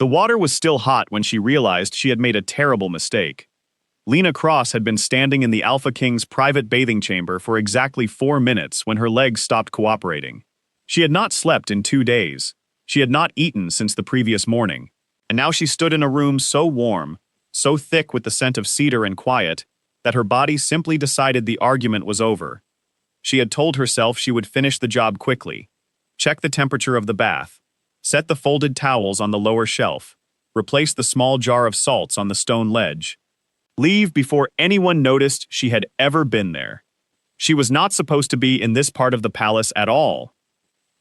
The water was still hot when she realized she had made a terrible mistake. Lena Cross had been standing in the Alpha King's private bathing chamber for exactly 4 minutes when her legs stopped cooperating. She had not slept in 2 days. She had not eaten since the previous morning. And now she stood in a room so warm, so thick with the scent of cedar and quiet, that her body simply decided the argument was over. She had told herself she would finish the job quickly. Check the temperature of the bath. Set the folded towels on the lower shelf. Replace the small jar of salts on the stone ledge. Leave before anyone noticed she had ever been there. She was not supposed to be in this part of the palace at all.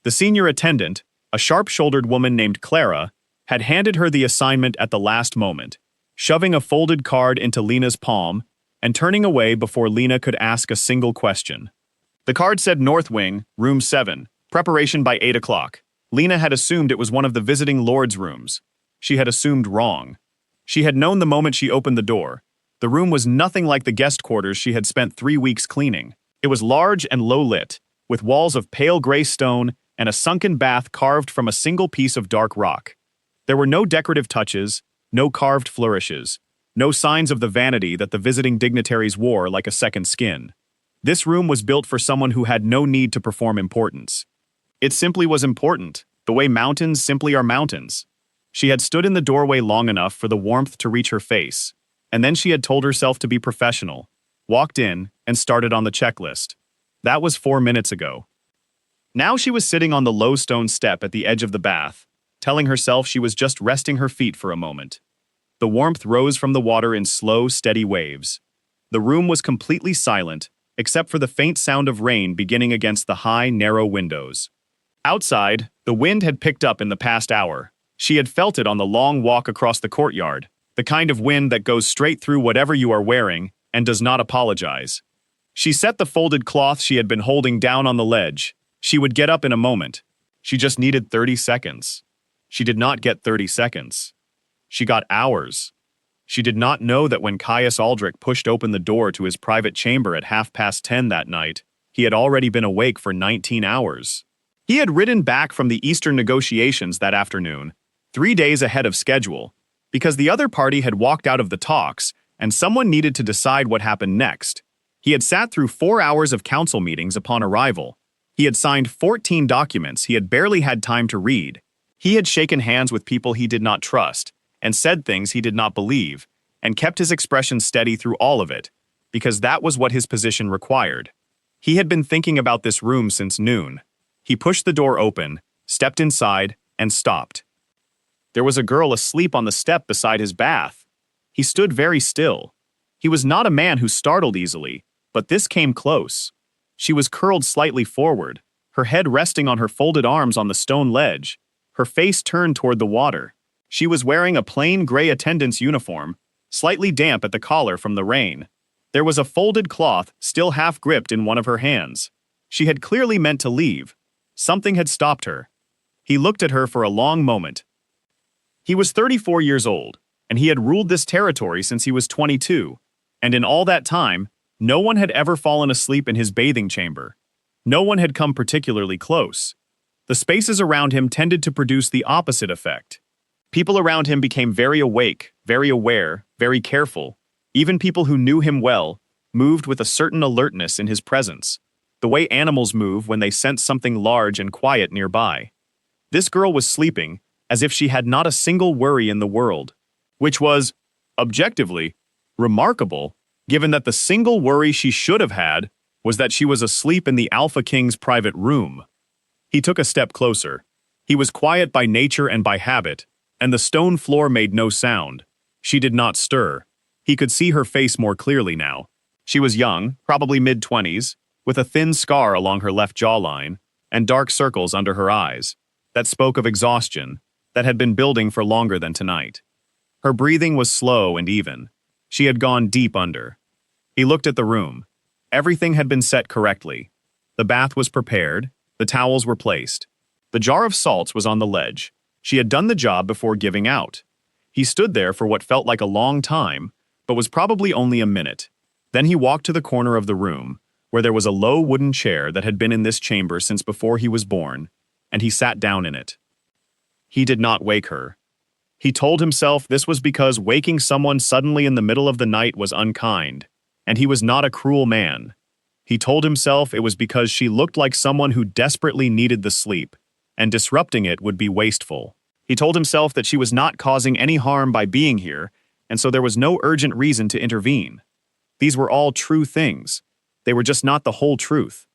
The senior attendant, a sharp-shouldered woman named Clara, had handed her the assignment at the last moment, shoving a folded card into Lena's palm and turning away before Lena could ask a single question. The card said North Wing, Room 7, preparation by 8 o'clock. Lena had assumed it was one of the visiting lord's rooms. She had assumed wrong. She had known the moment she opened the door. The room was nothing like the guest quarters she had spent 3 weeks cleaning. It was large and low-lit, with walls of pale gray stone and a sunken bath carved from a single piece of dark rock. There were no decorative touches, no carved flourishes, no signs of the vanity that the visiting dignitaries wore like a second skin. This room was built for someone who had no need to perform importance. It simply was important, the way mountains simply are mountains. She had stood in the doorway long enough for the warmth to reach her face, and then she had told herself to be professional, walked in, and started on the checklist. That was 4 minutes ago. Now she was sitting on the low stone step at the edge of the bath, telling herself she was just resting her feet for a moment. The warmth rose from the water in slow, steady waves. The room was completely silent, except for the faint sound of rain beginning against the high, narrow windows. Outside, the wind had picked up in the past hour. She had felt it on the long walk across the courtyard, the kind of wind that goes straight through whatever you are wearing and does not apologize. She set the folded cloth she had been holding down on the ledge. She would get up in a moment. She just needed 30 seconds. She did not get 30 seconds. She got hours. She did not know that when Caius Aldrich pushed open the door to his private chamber at 10:30 that night, he had already been awake for 19 hours. He had ridden back from the Eastern negotiations that afternoon, 3 days ahead of schedule, because the other party had walked out of the talks and someone needed to decide what happened next. He had sat through 4 hours of council meetings upon arrival. He had signed 14 documents he had barely had time to read. He had shaken hands with people he did not trust, and said things he did not believe, and kept his expression steady through all of it, because that was what his position required. He had been thinking about this room since noon. He pushed the door open, stepped inside, and stopped. There was a girl asleep on the step beside his bath. He stood very still. He was not a man who startled easily, but this came close. She was curled slightly forward, her head resting on her folded arms on the stone ledge, her face turned toward the water. She was wearing a plain gray attendant's uniform, slightly damp at the collar from the rain. There was a folded cloth still half gripped in one of her hands. She had clearly meant to leave. Something had stopped her. He looked at her for a long moment. He was 34 years old, and he had ruled this territory since he was 22, and in all that time, no one had ever fallen asleep in his bathing chamber. No one had come particularly close. The spaces around him tended to produce the opposite effect. People around him became very awake, very aware, very careful. Even people who knew him well moved with a certain alertness in his presence, the way animals move when they sense something large and quiet nearby. This girl was sleeping as if she had not a single worry in the world, which was, objectively, remarkable, given that the single worry she should have had was that she was asleep in the Alpha King's private room. He took a step closer. He was quiet by nature and by habit, and the stone floor made no sound. She did not stir. He could see her face more clearly now. She was young, probably mid-20s, with a thin scar along her left jawline, and dark circles under her eyes, that spoke of exhaustion, that had been building for longer than tonight. Her breathing was slow and even. She had gone deep under. He looked at the room. Everything had been set correctly. The bath was prepared, the towels were placed. The jar of salts was on the ledge. She had done the job before giving out. He stood there for what felt like a long time, but was probably only a minute. Then he walked to the corner of the room, where there was a low wooden chair that had been in this chamber since before he was born, and he sat down in it. He did not wake her. He told himself this was because waking someone suddenly in the middle of the night was unkind, and he was not a cruel man. He told himself it was because she looked like someone who desperately needed the sleep, and disrupting it would be wasteful. He told himself that she was not causing any harm by being here, and so there was no urgent reason to intervene. These were all true things. They were just not the whole truth.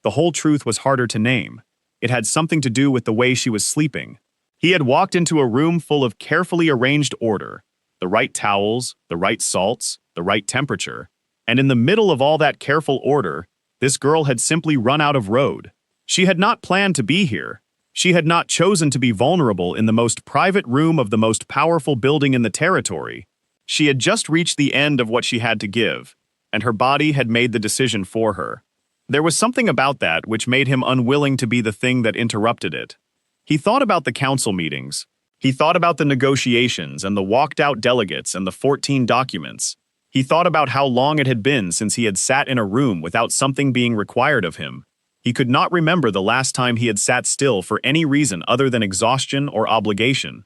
The whole truth was harder to name. It had something to do with the way she was sleeping. He had walked into a room full of carefully arranged order, the right towels, the right salts, the right temperature, and in the middle of all that careful order, this girl had simply run out of road. She had not planned to be here. She had not chosen to be vulnerable in the most private room of the most powerful building in the territory. She had just reached the end of what she had to give, and her body had made the decision for her. There was something about that which made him unwilling to be the thing that interrupted it. He thought about the council meetings. He thought about the negotiations and the walked-out delegates and the 14 documents. He thought about how long it had been since he had sat in a room without something being required of him. He could not remember the last time he had sat still for any reason other than exhaustion or obligation.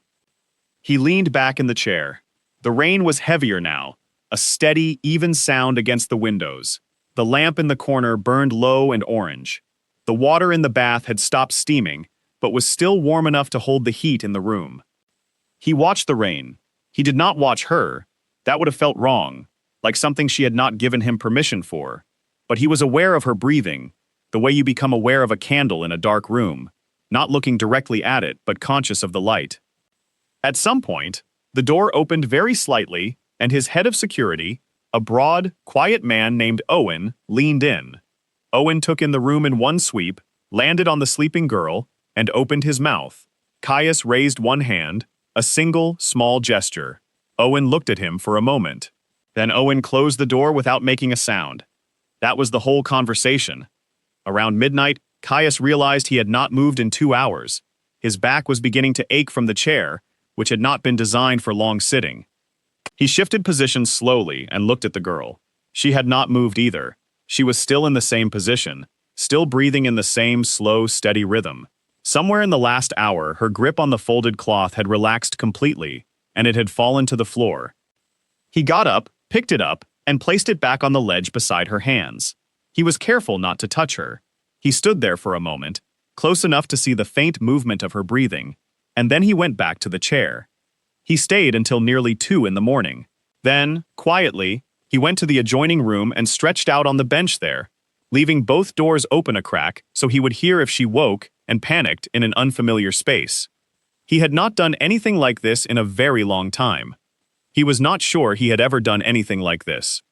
He leaned back in the chair. The rain was heavier now, a steady, even sound against the windows. The lamp in the corner burned low and orange. The water in the bath had stopped steaming, but was still warm enough to hold the heat in the room. He watched the rain. He did not watch her. That would have felt wrong, like something she had not given him permission for. But he was aware of her breathing, the way you become aware of a candle in a dark room, not looking directly at it, but conscious of the light. At some point, the door opened very slightly, and his head of security, a broad, quiet man named Owen, leaned in. Owen took in the room in one sweep, landed on the sleeping girl, and opened his mouth. Caius raised one hand, a single, small gesture. Owen looked at him for a moment. Then Owen closed the door without making a sound. That was the whole conversation. Around midnight, Caius realized he had not moved in 2 hours. His back was beginning to ache from the chair, which had not been designed for long sitting. He shifted positions slowly and looked at the girl. She had not moved either. She was still in the same position, still breathing in the same slow, steady rhythm. Somewhere in the last hour, her grip on the folded cloth had relaxed completely, and it had fallen to the floor. He got up, picked it up, and placed it back on the ledge beside her hands. He was careful not to touch her. He stood there for a moment, close enough to see the faint movement of her breathing, and then he went back to the chair. He stayed until nearly 2 in the morning. Then, quietly, he went to the adjoining room and stretched out on the bench there, leaving both doors open a crack so he would hear if she woke and panicked in an unfamiliar space. He had not done anything like this in a very long time. He was not sure he had ever done anything like this.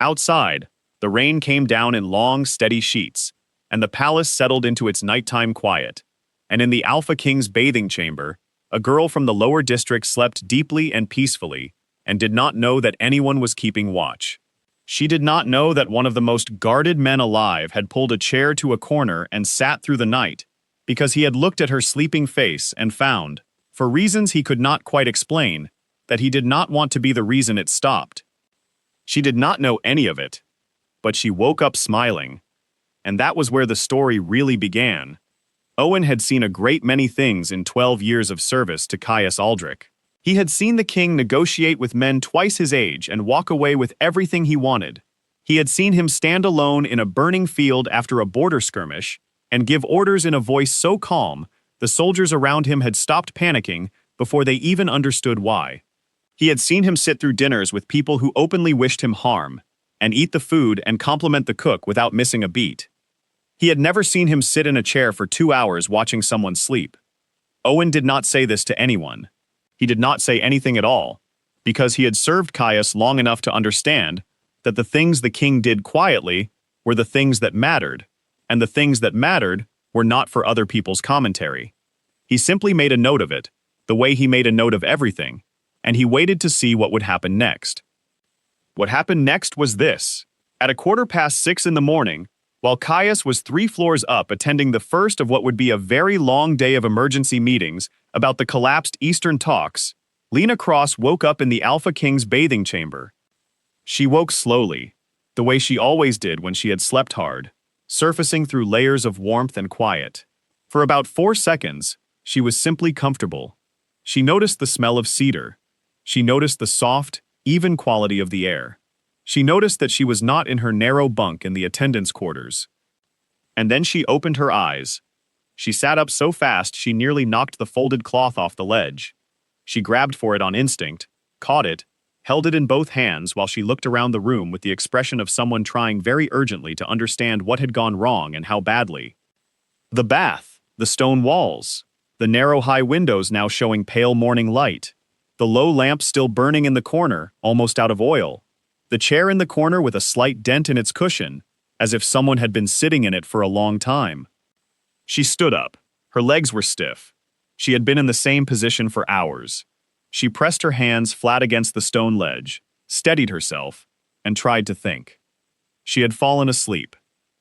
Outside, the rain came down in long, steady sheets, and the palace settled into its nighttime quiet. And in the Alpha King's bathing chamber, a girl from the lower district slept deeply and peacefully, and did not know that anyone was keeping watch. She did not know that one of the most guarded men alive had pulled a chair to a corner and sat through the night, because he had looked at her sleeping face and found, for reasons he could not quite explain, that he did not want to be the reason it stopped. She did not know any of it, but she woke up smiling, and that was where the story really began. Owen had seen a great many things in 12 years of service to Caius Aldrich. He had seen the king negotiate with men twice his age and walk away with everything he wanted. He had seen him stand alone in a burning field after a border skirmish and give orders in a voice so calm, the soldiers around him had stopped panicking before they even understood why. He had seen him sit through dinners with people who openly wished him harm, and eat the food and compliment the cook without missing a beat. He had never seen him sit in a chair for 2 hours watching someone sleep. Owen did not say this to anyone. He did not say anything at all, because he had served Caius long enough to understand that the things the king did quietly were the things that mattered, and the things that mattered were not for other people's commentary. He simply made a note of it, the way he made a note of everything, and he waited to see what would happen next. What happened next was this. At 6:15 in the morning, while Caius was 3 floors up attending the first of what would be a very long day of emergency meetings about the collapsed Eastern talks, Lena Cross woke up in the Alpha King's bathing chamber. She woke slowly, the way she always did when she had slept hard, surfacing through layers of warmth and quiet. For about 4 seconds, she was simply comfortable. She noticed the smell of cedar. She noticed the soft, even quality of the air. She noticed that she was not in her narrow bunk in the attendant's quarters. And then she opened her eyes. She sat up so fast she nearly knocked the folded cloth off the ledge. She grabbed for it on instinct, caught it, held it in both hands while she looked around the room with the expression of someone trying very urgently to understand what had gone wrong and how badly. The bath, the stone walls, the narrow high windows now showing pale morning light, the low lamp still burning in the corner, almost out of oil, the chair in the corner with a slight dent in its cushion, as if someone had been sitting in it for a long time. She stood up. Her legs were stiff. She had been in the same position for hours. She pressed her hands flat against the stone ledge, steadied herself, and tried to think. She had fallen asleep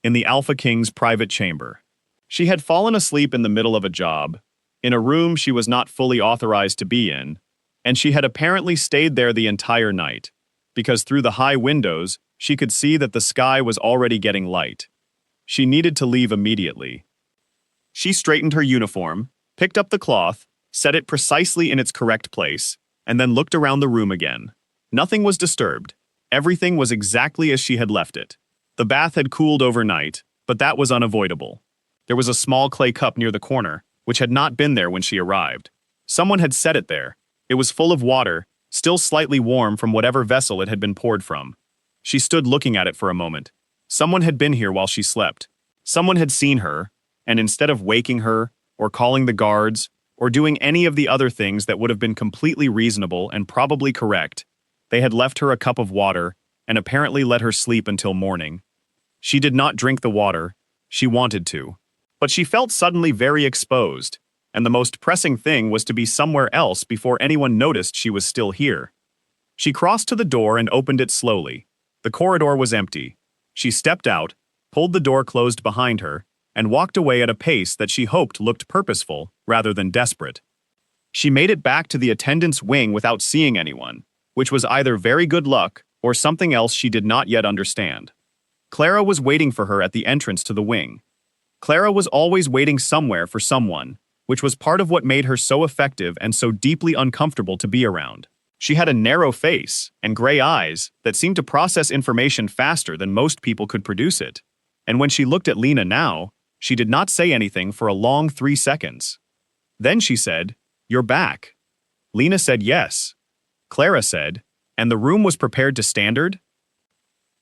in the Alpha King's private chamber. She had fallen asleep in the middle of a job, in a room she was not fully authorized to be in, and she had apparently stayed there the entire night, because through the high windows she could see that the sky was already getting light. She needed to leave immediately. She straightened her uniform, picked up the cloth, set it precisely in its correct place, and then looked around the room again. Nothing was disturbed. Everything was exactly as she had left it. The bath had cooled overnight, but that was unavoidable. There was a small clay cup near the corner, which had not been there when she arrived. Someone had set it there. It was full of water, still slightly warm from whatever vessel it had been poured from. She stood looking at it for a moment. Someone had been here while she slept. Someone had seen her, and instead of waking her, or calling the guards, or doing any of the other things that would have been completely reasonable and probably correct, they had left her a cup of water and apparently let her sleep until morning. She did not drink the water. She wanted to. But she felt suddenly very exposed, and the most pressing thing was to be somewhere else before anyone noticed she was still here. She crossed to the door and opened it slowly. The corridor was empty. She stepped out, pulled the door closed behind her, and walked away at a pace that she hoped looked purposeful rather than desperate. She made it back to the attendant's wing without seeing anyone, which was either very good luck or something else she did not yet understand. Clara was waiting for her at the entrance to the wing. Clara was always waiting somewhere for someone, which was part of what made her so effective and so deeply uncomfortable to be around. She had a narrow face and gray eyes that seemed to process information faster than most people could produce it. And when she looked at Lena now, she did not say anything for a long 3 seconds. Then she said, "You're back." Lena said yes. Clara said, "And the room was prepared to standard?"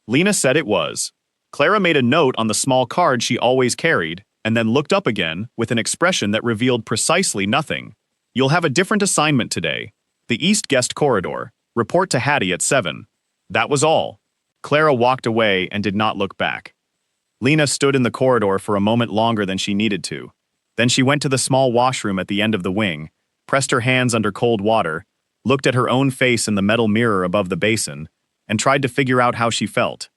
Lena said it was. Clara made a note on the small card she always carried, and then looked up again with an expression that revealed precisely nothing. "You'll have a different assignment today. The East Guest Corridor. Report to Hattie at 7. That was all. Clara walked away and did not look back. Lena stood in the corridor for a moment longer than she needed to. Then she went to the small washroom at the end of the wing, pressed her hands under cold water, looked at her own face in the metal mirror above the basin, and tried to figure out how she felt.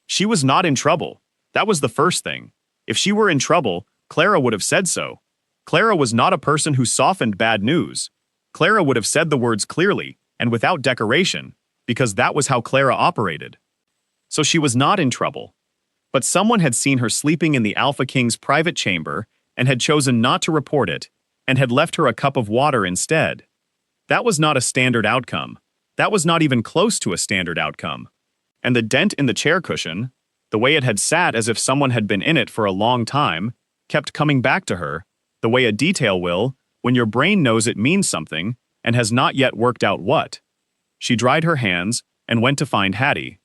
She was not in trouble. That was the first thing. If she were in trouble, Clara would have said so. Clara was not a person who softened bad news. Clara would have said the words clearly and without decoration, because that was how Clara operated. So she was not in trouble. But someone had seen her sleeping in the Alpha King's private chamber and had chosen not to report it, and had left her a cup of water instead. That was not a standard outcome. That was not even close to a standard outcome. And the dent in the chair cushion, the way it had sat as if someone had been in it for a long time, kept coming back to her, the way a detail will, when your brain knows it means something and has not yet worked out what. She dried her hands and went to find Hattie.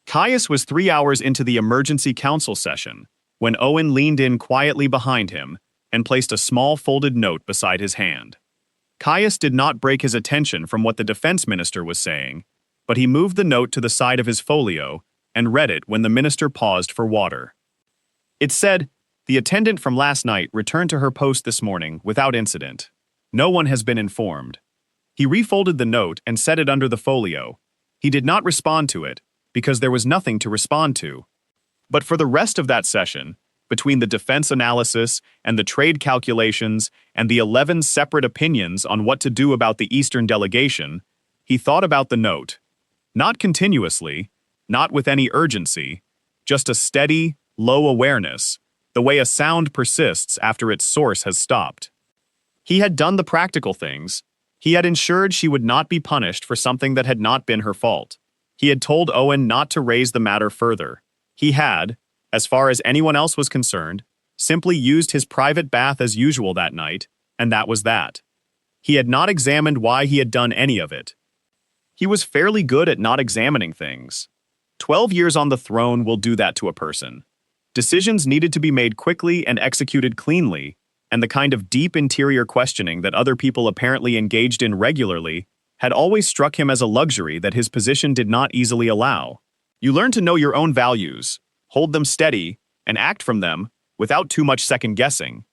Caius was 3 hours into the emergency council session when Owen leaned in quietly behind him and placed a small folded note beside his hand. Caius did not break his attention from what the defense minister was saying, but he moved the note to the side of his folio and read it when the minister paused for water. It said, "The attendant from last night returned to her post this morning without incident. No one has been informed." He refolded the note and set it under the folio. He did not respond to it, because there was nothing to respond to. But for the rest of that session, between the defense analysis and the trade calculations and the 11 separate opinions on what to do about the Eastern delegation, he thought about the note. Not continuously, not with any urgency, just a steady, low awareness, the way a sound persists after its source has stopped. He had done the practical things. He had ensured she would not be punished for something that had not been her fault. He had told Owen not to raise the matter further. He had, as far as anyone else was concerned, simply used his private bath as usual that night, and that was that. He had not examined why he had done any of it. He was fairly good at not examining things. 12 years on the throne will do that to a person. Decisions needed to be made quickly and executed cleanly, and the kind of deep interior questioning that other people apparently engaged in regularly had always struck him as a luxury that his position did not easily allow. You learn to know your own values, hold them steady, and act from them without too much second-guessing.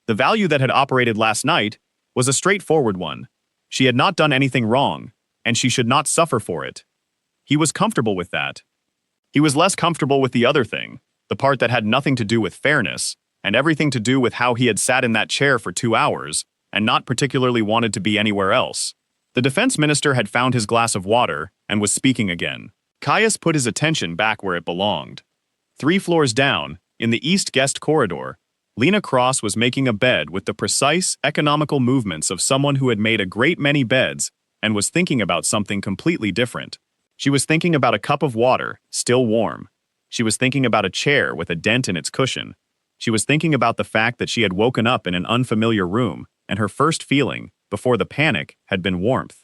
The value that had operated last night was a straightforward one. She had not done anything wrong, and she should not suffer for it. He was comfortable with that. He was less comfortable with the other thing, the part that had nothing to do with fairness, and everything to do with how he had sat in that chair for 2 hours, and not particularly wanted to be anywhere else. The defense minister had found his glass of water, and was speaking again. Caius put his attention back where it belonged. 3 floors down, in the east guest corridor, Lena Cross was making a bed with the precise, economical movements of someone who had made a great many beds and was thinking about something completely different. She was thinking about a cup of water, still warm. She was thinking about a chair with a dent in its cushion. She was thinking about the fact that she had woken up in an unfamiliar room, and her first feeling, before the panic, had been warmth.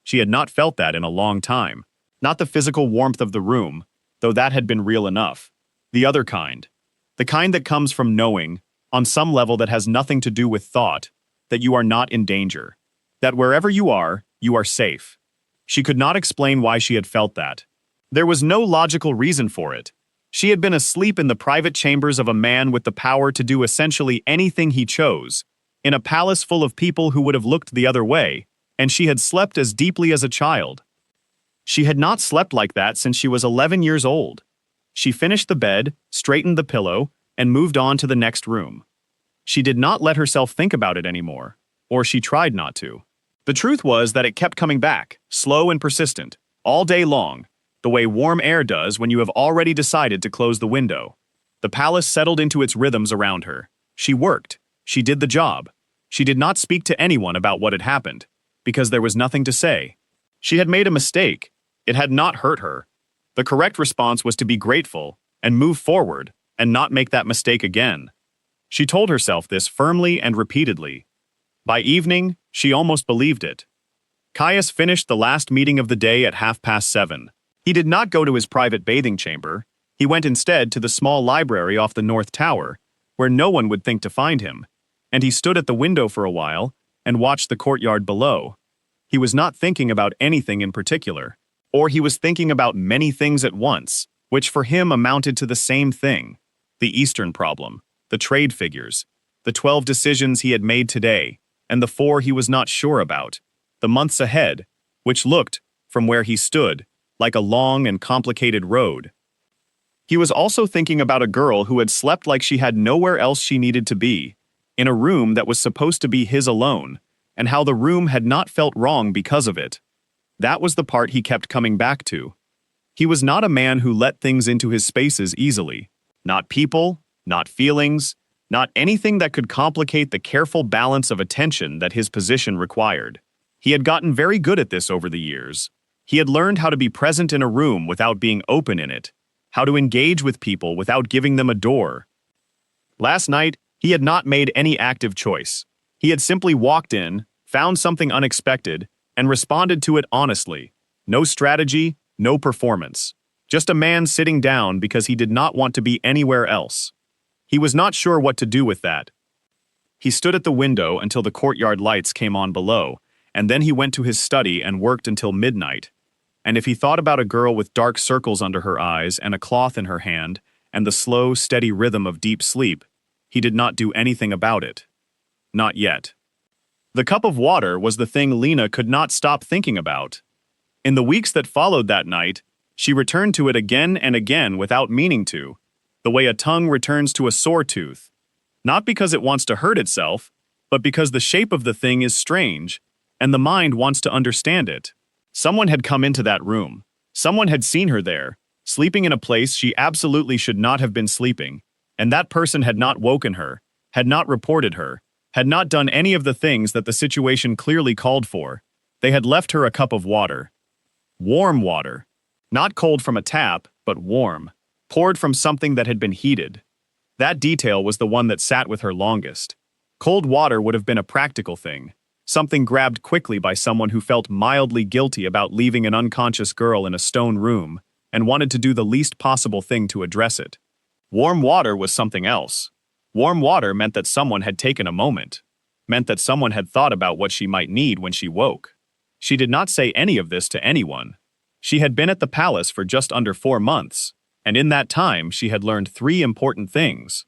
She had not felt that in a long time. Not the physical warmth of the room, though that had been real enough. The other kind. The kind that comes from knowing, on some level that has nothing to do with thought, that you are not in danger. That wherever you are safe. She could not explain why she had felt that. There was no logical reason for it. She had been asleep in the private chambers of a man with the power to do essentially anything he chose, in a palace full of people who would have looked the other way, and she had slept as deeply as a child. She had not slept like that since she was 11 years old. She finished the bed, straightened the pillow, and moved on to the next room. She did not let herself think about it anymore, or she tried not to. The truth was that it kept coming back, slow and persistent, all day long, the way warm air does when you have already decided to close the window. The palace settled into its rhythms around her. She worked. She did the job. She did not speak to anyone about what had happened, because there was nothing to say. She had made a mistake. It had not hurt her. The correct response was to be grateful, and move forward, and not make that mistake again. She told herself this firmly and repeatedly. By evening, she almost believed it. Caius finished the last meeting of the day at 7:30. He did not go to his private bathing chamber. He went instead to the small library off the North Tower, where no one would think to find him, and he stood at the window for a while and watched the courtyard below. He was not thinking about anything in particular, or he was thinking about many things at once, which for him amounted to the same thing: the Eastern problem, the trade figures, the 12 decisions he had made today, and the 4 he was not sure about, the months ahead, which looked, from where he stood, like a long and complicated road. He was also thinking about a girl who had slept like she had nowhere else she needed to be, in a room that was supposed to be his alone, and how the room had not felt wrong because of it. That was the part he kept coming back to. He was not a man who let things into his spaces easily. Not people, not feelings, not anything that could complicate the careful balance of attention that his position required. He had gotten very good at this over the years. He had learned how to be present in a room without being open in it, how to engage with people without giving them a door. Last night, he had not made any active choice. He had simply walked in, found something unexpected, and responded to it honestly. No strategy, no performance. Just a man sitting down because he did not want to be anywhere else. He was not sure what to do with that. He stood at the window until the courtyard lights came on below, and then he went to his study and worked until midnight. And if he thought about a girl with dark circles under her eyes and a cloth in her hand, and the slow, steady rhythm of deep sleep, he did not do anything about it. Not yet. The cup of water was the thing Lena could not stop thinking about. In the weeks that followed that night, she returned to it again and again without meaning to, the way a tongue returns to a sore tooth. Not because it wants to hurt itself, but because the shape of the thing is strange, and the mind wants to understand it. Someone had come into that room. Someone had seen her there, sleeping in a place she absolutely should not have been sleeping, and that person had not woken her, had not reported her, had not done any of the things that the situation clearly called for. They had left her a cup of water. Warm water. Not cold from a tap, but warm. Poured from something that had been heated. That detail was the one that sat with her longest. Cold water would have been a practical thing. Something grabbed quickly by someone who felt mildly guilty about leaving an unconscious girl in a stone room and wanted to do the least possible thing to address it. Warm water was something else. Warm water meant that someone had taken a moment. Meant that someone had thought about what she might need when she woke. She did not say any of this to anyone. She had been at the palace for just under 4 months, and in that time she had learned 3 important things.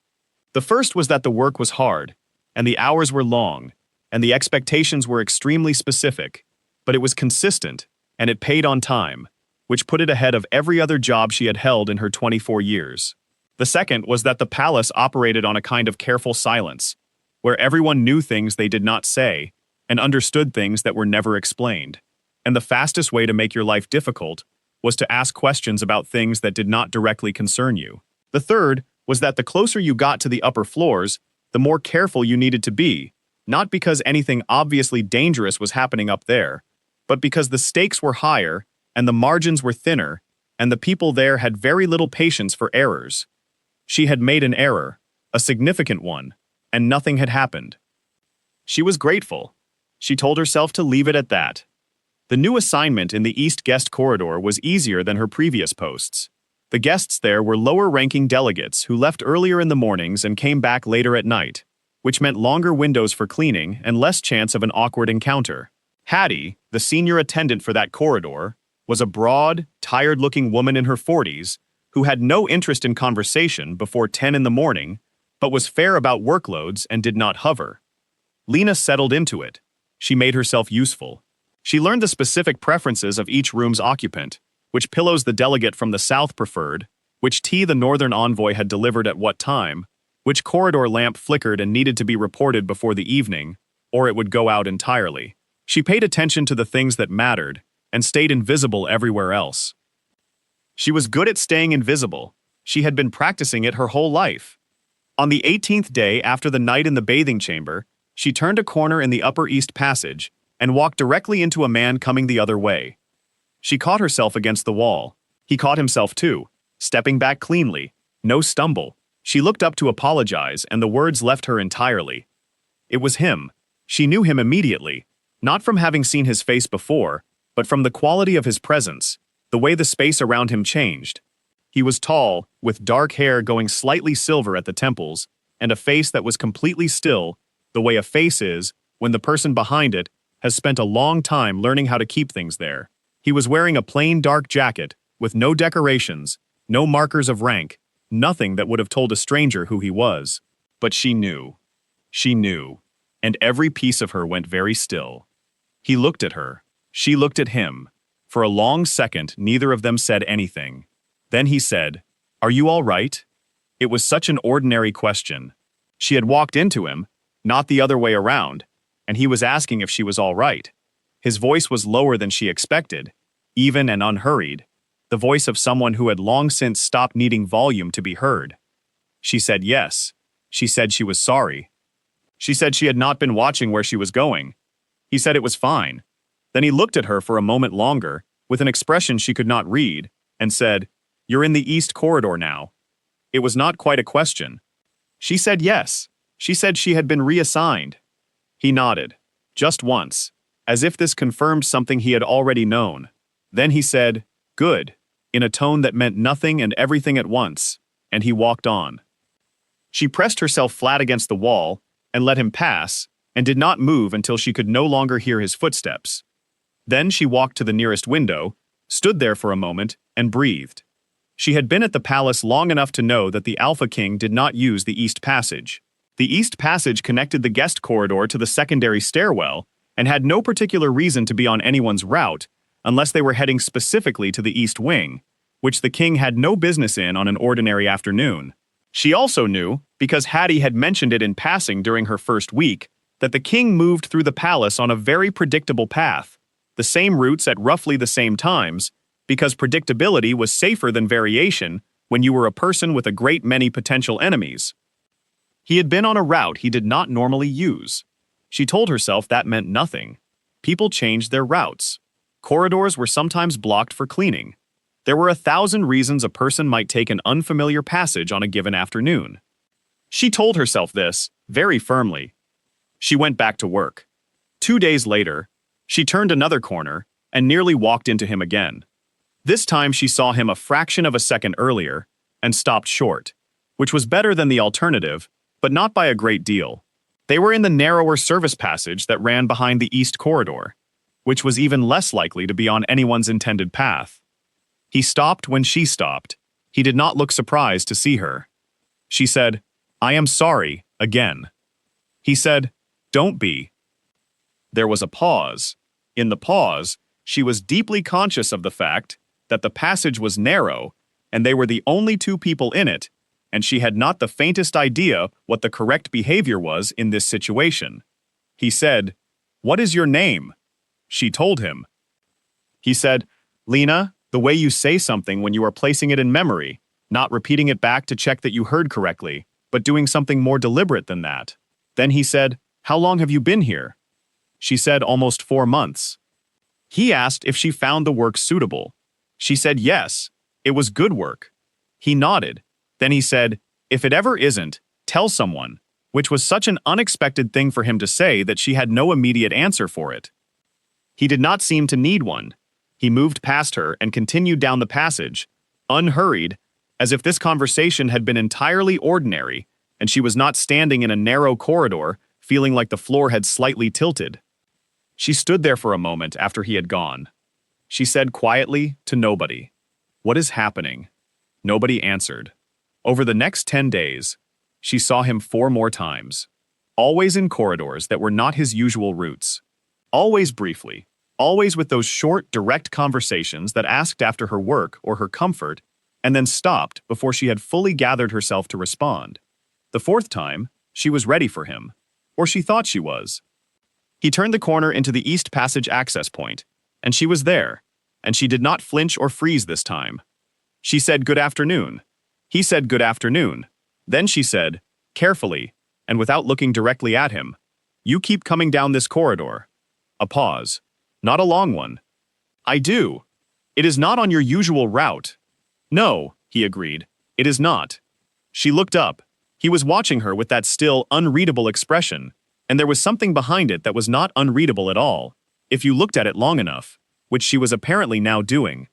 The first was that the work was hard, and the hours were long, and the expectations were extremely specific, but it was consistent, and it paid on time, which put it ahead of every other job she had held in her 24 years. The second was that the palace operated on a kind of careful silence, where everyone knew things they did not say, and understood things that were never explained. And the fastest way to make your life difficult was to ask questions about things that did not directly concern you. The third was that the closer you got to the upper floors, the more careful you needed to be, not because anything obviously dangerous was happening up there, but because the stakes were higher, and the margins were thinner, and the people there had very little patience for errors. She had made an error, a significant one, and nothing had happened. She was grateful. She told herself to leave it at that. The new assignment in the East Guest Corridor was easier than her previous posts. The guests there were lower-ranking delegates who left earlier in the mornings and came back later at night, which meant longer windows for cleaning and less chance of an awkward encounter. Hattie, the senior attendant for that corridor, was a broad, tired-looking woman in her 40s who had no interest in conversation before 10 in the morning, but was fair about workloads and did not hover. Lena settled into it. She made herself useful. She learned the specific preferences of each room's occupant, which pillows the delegate from the south preferred, which tea the northern envoy had delivered at what time, which corridor lamp flickered and needed to be reported before the evening, or it would go out entirely. She paid attention to the things that mattered, and stayed invisible everywhere else. She was good at staying invisible. She had been practicing it her whole life. On the 18th day after the night in the bathing chamber, she turned a corner in the Upper East Passage and walked directly into a man coming the other way. She caught herself against the wall. He caught himself too, stepping back cleanly, no stumble. She looked up to apologize, and the words left her entirely. It was him. She knew him immediately, not from having seen his face before, but from the quality of his presence, the way the space around him changed. He was tall, with dark hair going slightly silver at the temples, and a face that was completely still, the way a face is when the person behind it has spent a long time learning how to keep things there. He was wearing a plain dark jacket, with no decorations, no markers of rank, nothing that would have told a stranger who he was. But she knew. She knew. And every piece of her went very still. He looked at her. She looked at him. For a long second, neither of them said anything. Then he said, "Are you all right?" It was such an ordinary question. She had walked into him, not the other way around, and he was asking if she was all right. His voice was lower than she expected, even and unhurried, the voice of someone who had long since stopped needing volume to be heard. She said yes. She said she was sorry. She said she had not been watching where she was going. He said it was fine. Then he looked at her for a moment longer, with an expression she could not read, and said, "You're in the East Corridor now." It was not quite a question. She said yes. She said she had been reassigned. He nodded, just once, as if this confirmed something he had already known. Then he said, "Good," in a tone that meant nothing and everything at once, and he walked on. She pressed herself flat against the wall and let him pass, and did not move until she could no longer hear his footsteps. Then she walked to the nearest window, stood there for a moment, and breathed. She had been at the palace long enough to know that the Alpha King did not use the East Passage. The East Passage connected the guest corridor to the secondary stairwell and had no particular reason to be on anyone's route unless they were heading specifically to the East Wing, which the king had no business in on an ordinary afternoon. She also knew, because Hattie had mentioned it in passing during her first week, that the king moved through the palace on a very predictable path, the same routes at roughly the same times, because predictability was safer than variation when you were a person with a great many potential enemies. He had been on a route he did not normally use. She told herself that meant nothing. People changed their routes. Corridors were sometimes blocked for cleaning. There were 1,000 reasons a person might take an unfamiliar passage on a given afternoon. She told herself this, very firmly. She went back to work. 2 days later, she turned another corner and nearly walked into him again. This time she saw him a fraction of a second earlier and stopped short, which was better than the alternative, but not by a great deal. They were in the narrower service passage that ran behind the east corridor, which was even less likely to be on anyone's intended path. He stopped when she stopped. He did not look surprised to see her. She said, "I am sorry," again. He said, "Don't be." There was a pause. In the pause, she was deeply conscious of the fact that the passage was narrow and they were the only two people in it, and she had not the faintest idea what the correct behavior was in this situation. He said, "What is your name?" She told him. He said, "Lena, the way you say something when you are placing it in memory, not repeating it back to check that you heard correctly, but doing something more deliberate than that." Then he said, "How long have you been here?" She said, "Almost 4 months." He asked if she found the work suitable. She said yes, it was good work. He nodded. Then he said, "If it ever isn't, tell someone," which was such an unexpected thing for him to say that she had no immediate answer for it. He did not seem to need one. He moved past her and continued down the passage, unhurried, as if this conversation had been entirely ordinary and she was not standing in a narrow corridor feeling like the floor had slightly tilted. She stood there for a moment after he had gone. She said quietly to nobody, "What is happening?" Nobody answered. Over the next 10 days, she saw him 4 more times, always in corridors that were not his usual routes, always briefly, always with those short, direct conversations that asked after her work or her comfort, and then stopped before she had fully gathered herself to respond. The 4th time, she was ready for him, or she thought she was. He turned the corner into the East Passage access point, and she was there, and she did not flinch or freeze this time. She said good afternoon. He said good afternoon. Then she said, carefully, and without looking directly at him, "You keep coming down this corridor." A pause. Not a long one. "I do. It is not on your usual route." "No," he agreed. "It is not." She looked up. He was watching her with that still, unreadable expression, and there was something behind it that was not unreadable at all, if you looked at it long enough, which she was apparently now doing.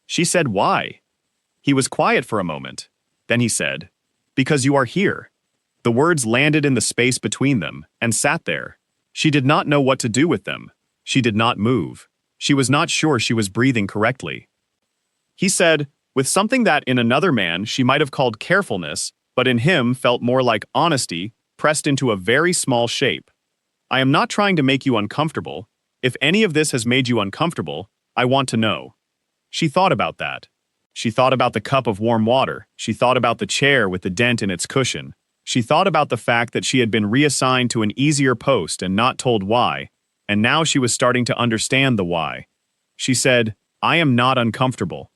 She said, "Why?" He was quiet for a moment. Then he said, "Because you are here." The words landed in the space between them and sat there. She did not know what to do with them. She did not move. She was not sure she was breathing correctly. He said, with something that in another man she might have called carefulness, but in him felt more like honesty, pressed into a very small shape. "I am not trying to make you uncomfortable. If any of this has made you uncomfortable, I want to know." She thought about that. She thought about the cup of warm water. She thought about the chair with the dent in its cushion. She thought about the fact that she had been reassigned to an easier post and not told why, and now she was starting to understand the why. She said, "I am not uncomfortable."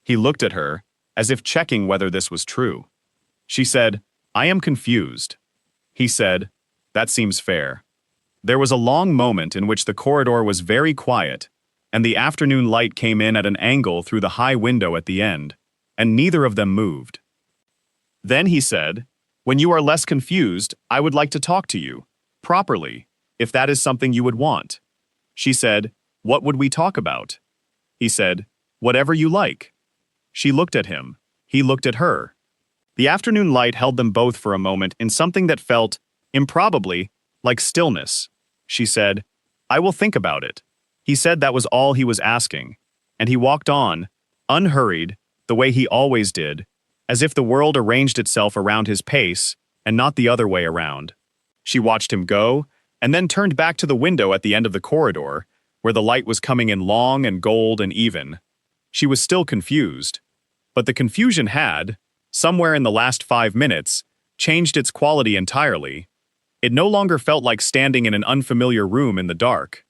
He looked at her, as if checking whether this was true. She said, "I am confused." He said, "That seems fair." There was a long moment in which the corridor was very quiet, and the afternoon light came in at an angle through the high window at the end, and neither of them moved. Then he said, "When you are less confused, I would like to talk to you, properly, if that is something you would want." She said, "What would we talk about?" He said, "Whatever you like." She looked at him. He looked at her. The afternoon light held them both for a moment in something that felt, improbably, like stillness. She said, "I will think about it." He said that was all he was asking, and he walked on, unhurried, the way he always did, as if the world arranged itself around his pace and not the other way around. She watched him go, and then turned back to the window at the end of the corridor, where the light was coming in long and gold and even. She was still confused, but the confusion had, somewhere in the last 5 minutes, changed its quality entirely. It no longer felt like standing in an unfamiliar room in the dark.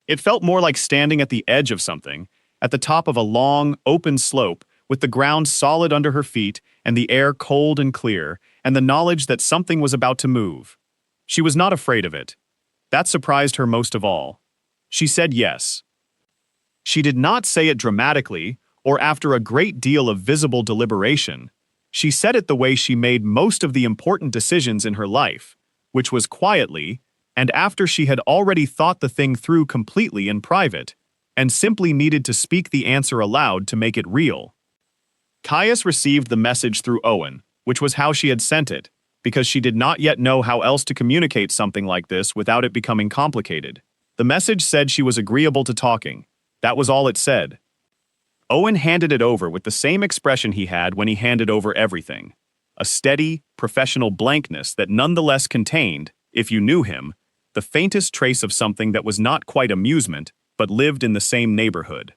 It felt more like standing at the edge of something, at the top of a long, open slope, with the ground solid under her feet and the air cold and clear, and the knowledge that something was about to move. She was not afraid of it. That surprised her most of all. She said yes. She did not say it dramatically or after a great deal of visible deliberation. She said it the way she made most of the important decisions in her life, which was quietly, and after she had already thought the thing through completely in private, and simply needed to speak the answer aloud to make it real. Caius received the message through Owen, which was how she had sent it, because she did not yet know how else to communicate something like this without it becoming complicated. The message said she was agreeable to talking. That was all it said. Owen handed it over with the same expression he had when he handed over everything. A steady, professional blankness that nonetheless contained, if you knew him, the faintest trace of something that was not quite amusement, but lived in the same neighborhood.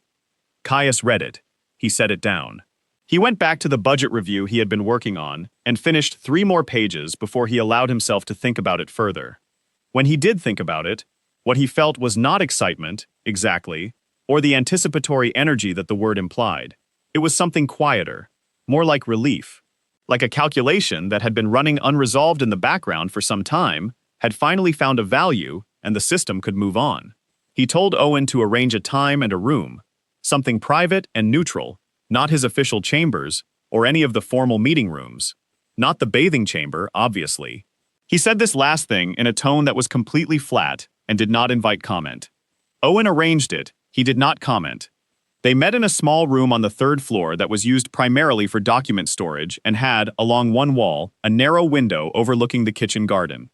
Caius read it. He set it down. He went back to the budget review he had been working on and finished 3 more pages before he allowed himself to think about it further. When he did think about it, what he felt was not excitement, exactly, or the anticipatory energy that the word implied. It was something quieter, more like relief. Like a calculation that had been running unresolved in the background for some time, had finally found a value, and the system could move on. He told Owen to arrange a time and a room, something private and neutral, not his official chambers, or any of the formal meeting rooms. Not the bathing chamber, obviously. He said this last thing in a tone that was completely flat and did not invite comment. Owen arranged it. He did not comment. They met in a small room on the 3rd floor that was used primarily for document storage and had, along one wall, a narrow window overlooking the kitchen garden.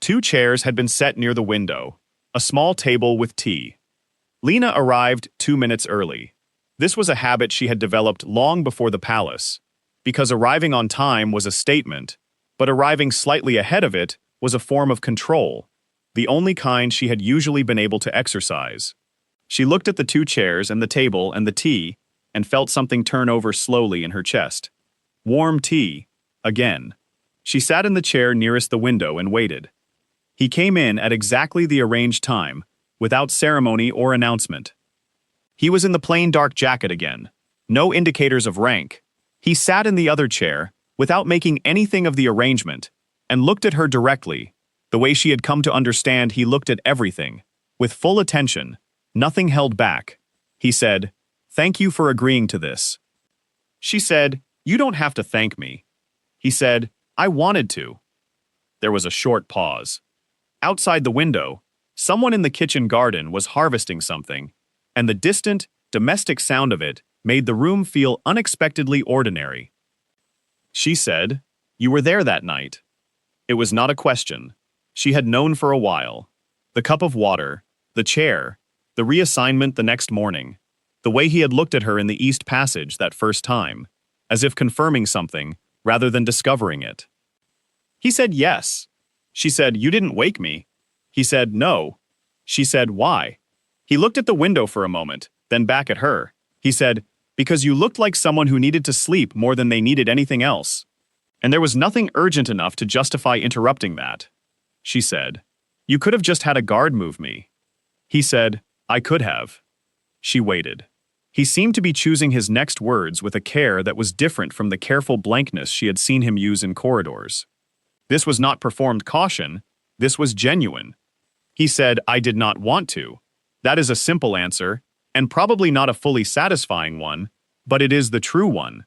2 chairs had been set near the window, a small table with tea. Lena arrived 2 minutes early. This was a habit she had developed long before the palace, because arriving on time was a statement, but arriving slightly ahead of it was a form of control, the only kind she had usually been able to exercise. She looked at the 2 chairs and the table and the tea and felt something turn over slowly in her chest. Warm tea. Again. She sat in the chair nearest the window and waited. He came in at exactly the arranged time, without ceremony or announcement. He was in the plain dark jacket again. No indicators of rank. He sat in the other chair, without making anything of the arrangement, and looked at her directly, the way she had come to understand he looked at everything, with full attention. Nothing held back. He said, "Thank you for agreeing to this." She said, "You don't have to thank me." He said, "I wanted to." There was a short pause. Outside the window, someone in the kitchen garden was harvesting something, and the distant, domestic sound of it made the room feel unexpectedly ordinary. She said, "You were there that night." It was not a question. She had known for a while. The cup of water, the chair, the reassignment the next morning, the way he had looked at her in the East Passage that first time, as if confirming something rather than discovering it. He said yes. She said, "You didn't wake me." He said no. She said, "Why?" He looked at the window for a moment, then back at her. He said, "Because you looked like someone who needed to sleep more than they needed anything else." And there was nothing urgent enough to justify interrupting that. She said, "You could have just had a guard move me." He said, "I could have." She waited. He seemed to be choosing his next words with a care that was different from the careful blankness she had seen him use in corridors. This was not performed caution, this was genuine. He said, "I did not want to." That is a simple answer, and probably not a fully satisfying one, but it is the true one.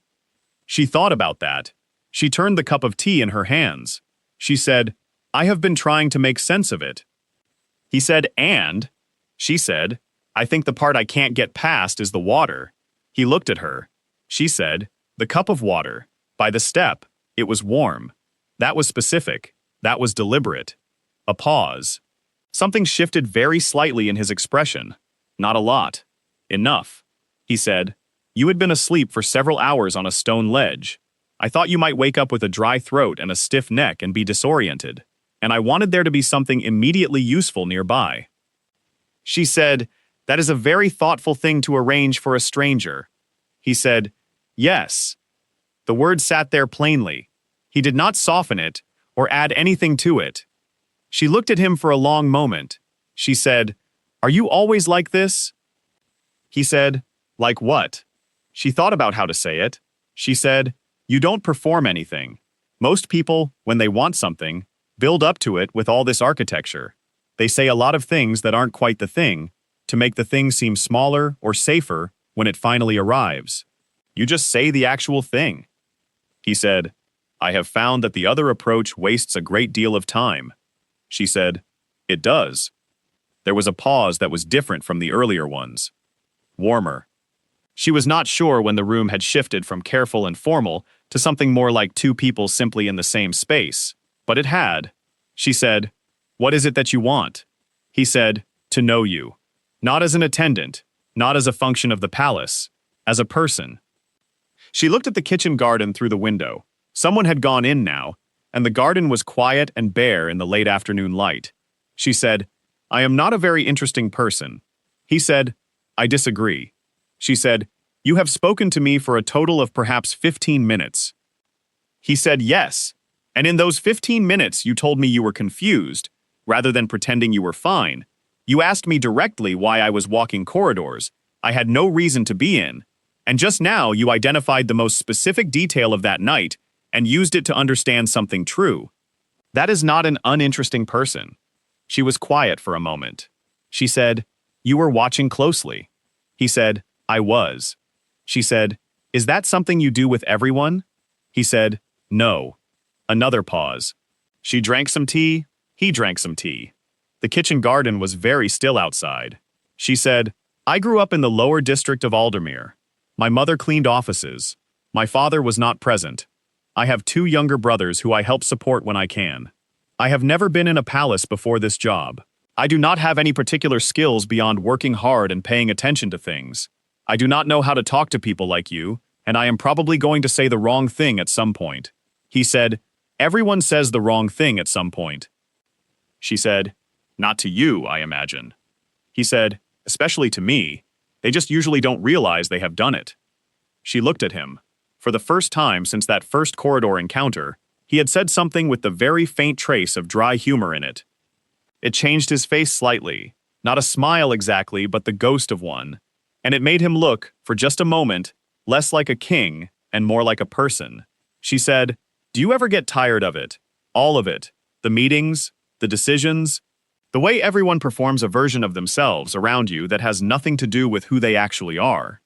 She thought about that. She turned the cup of tea in her hands. She said, "I have been trying to make sense of it." He said, "And?" She said, "I think the part I can't get past is the water." He looked at her. She said, "The cup of water. By the step. It was warm." That was specific. That was deliberate. A pause. Something shifted very slightly in his expression. Not a lot. Enough. He said, "You had been asleep for several hours on a stone ledge. I thought you might wake up with a dry throat and a stiff neck and be disoriented, and I wanted there to be something immediately useful nearby." She said, "That is a very thoughtful thing to arrange for a stranger." He said, "Yes." The word sat there plainly. He did not soften it or add anything to it. She looked at him for a long moment. She said, "Are you always like this?" He said, "Like what?" She thought about how to say it. She said, You don't perform anything. Most people, when they want something, build up to it with all this architecture. They say a lot of things that aren't quite the thing, to make the thing seem smaller or safer when it finally arrives. You just say the actual thing. He said, I have found that the other approach wastes a great deal of time. She said, It does. There was a pause that was different from the earlier ones. Warmer. She was not sure when the room had shifted from careful and formal to something more like two people simply in the same space, but it had. She said, What is it that you want? He said, To know you. Not as an attendant, not as a function of the palace, as a person. She looked at the kitchen garden through the window. Someone had gone in now, and the garden was quiet and bare in the late afternoon light. She said, I am not a very interesting person. He said, I disagree. She said, You have spoken to me for a total of perhaps 15 minutes. He said, Yes, and in those 15 minutes you told me you were confused, rather than pretending you were fine. You asked me directly why I was walking corridors I had no reason to be in, and just now you identified the most specific detail of that night and used it to understand something true. That is not an uninteresting person. She was quiet for a moment. She said, You were watching closely. He said, I was. She said, Is that something you do with everyone? He said, No. Another pause. She drank some tea. He drank some tea. The kitchen garden was very still outside. She said, I grew up in the lower district of Aldermere. My mother cleaned offices. My father was not present. I have two younger brothers who I help support when I can. I have never been in a palace before this job. I do not have any particular skills beyond working hard and paying attention to things. I do not know how to talk to people like you, and I am probably going to say the wrong thing at some point. He said, Everyone says the wrong thing at some point. She said, Not to you, I imagine. He said, Especially to me. They just usually don't realize they have done it. She looked at him. For the first time since that first corridor encounter, he had said something with the very faint trace of dry humor in it. It changed his face slightly, not a smile exactly, but the ghost of one, and it made him look, for just a moment, less like a king and more like a person. She said, Do you ever get tired of it? All of it. The meetings, the decisions, the way everyone performs a version of themselves around you that has nothing to do with who they actually are.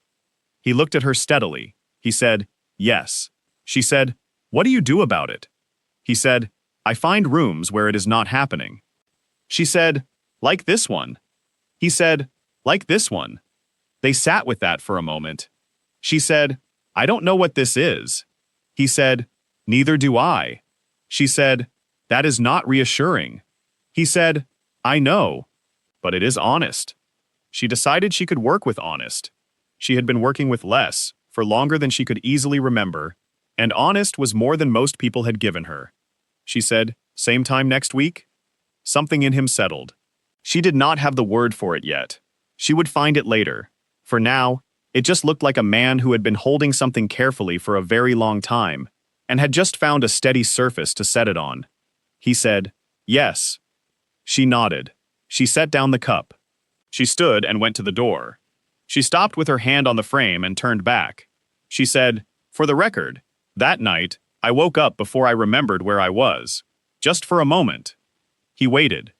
He looked at her steadily. He said, Yes. She said, What do you do about it? He said, I find rooms where it is not happening. She said, Like this one. He said, Like this one. They sat with that for a moment. She said, I don't know what this is. He said, Neither do I. She said, That is not reassuring. He said, I know, but it is honest. She decided she could work with honest. She had been working with less, for longer than she could easily remember, and honest was more than most people had given her. She said, Same time next week? Something in him settled. She did not have the word for it yet. She would find it later. For now, it just looked like a man who had been holding something carefully for a very long time, and had just found a steady surface to set it on. He said, Yes. She nodded. She set down the cup. She stood and went to the door. She stopped with her hand on the frame and turned back. She said, For the record, that night, I woke up before I remembered where I was. Just for a moment. He waited.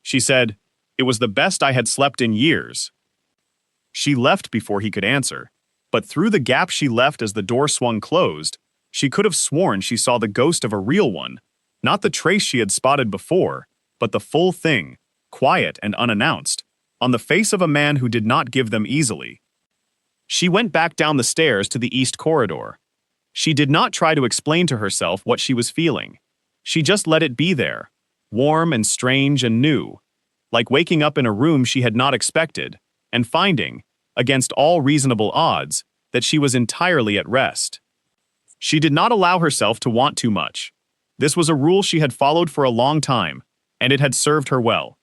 She said, It was the best I had slept in years. She left before he could answer, but through the gap she left as the door swung closed, she could have sworn she saw the ghost of a real one, not the trace she had spotted before, but the full thing, quiet and unannounced, on the face of a man who did not give them easily. She went back down the stairs to the east corridor. She did not try to explain to herself what she was feeling. She just let it be there, warm and strange and new, like waking up in a room she had not expected, and finding, against all reasonable odds, that she was entirely at rest. She did not allow herself to want too much. This was a rule she had followed for a long time, and it had served her well.